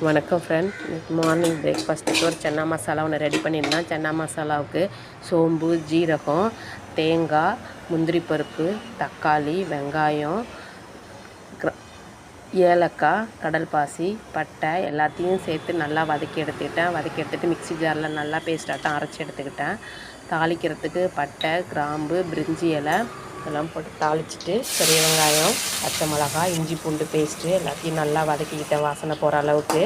வணக்கம் ஃப்ரெண்ட். இன்னைக்கு மார்னிங் பிரேக்ஃபாஸ்ட்டுக்கு ஒரு சன்னா மசாலா ஒன்று ரெடி பண்ணியிருந்தேன். சன்னா மசாலாவுக்கு சோம்பு, ஜீரகம், தேங்காய், முந்திரி பருப்பு, தக்காளி, வெங்காயம், ஏலக்காய், கடல் பாசி, பட்டை எல்லாத்தையும் சேர்த்து நல்லா வதக்கி எடுத்துக்கிட்டு மிக்ஸி ஜாரில் நல்லா பேஸ்ட்டாட்டம் அரைச்சி எடுத்துக்கிட்டேன். தாளிக்கிறதுக்கு பட்டை, கிராம்பு, பிரிஞ்சி இலை எல்லாம் போட்டு தாளிச்சிட்டு பெரிய வெங்காயம், பச்சை மிளகாய், இஞ்சி பூண்டு பேஸ்ட்டு எல்லாத்தையும் நல்லா வதக்கிக்கிட்டேன். வாசனை போகிற அளவுக்கு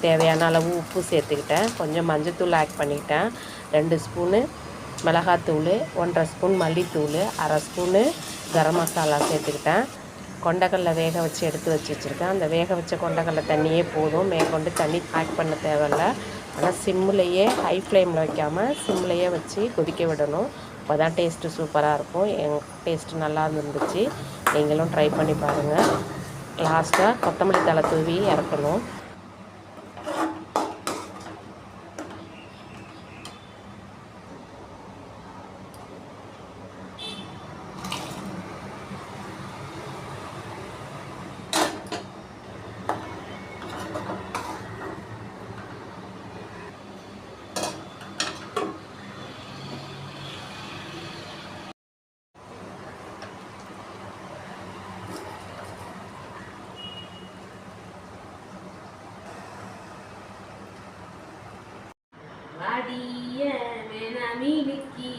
தேவையான அளவு உப்பு சேர்த்துக்கிட்டேன். கொஞ்சம் மஞ்சத்தூள் ஆட் பண்ணிக்கிட்டேன். 2 ஸ்பூனு மிளகாத்தூள், 1/2 ஸ்பூன் மல்லித்தூள், 1/2 ஸ்பூனு கரம் மசாலா சேர்த்துக்கிட்டேன். கொண்டக்கடலை வேக வச்சு எடுத்து வச்சுருக்கேன். அந்த வேக வச்ச கொண்டக்கடலை தண்ணியே போதும், மேற்கொண்டு தண்ணி ஆட் பண்ண தேவையில்ல. ஆனால் சிம்லேயே, ஹை ஃப்ளேமில் வைக்காமல் சிம்லேயே வச்சு கொதிக்க விடணும். அப்போ தான் டேஸ்ட்டு சூப்பராக இருக்கும். எங்கள் டேஸ்ட்டு நல்லா இருந்துச்சு. நீங்களும் ட்ரை பண்ணி பாருங்கள். லாஸ்ட்டாக கொத்தமல்லி தழை தூவி இறக்கணும். வாடிய மேனா மீனுக்கி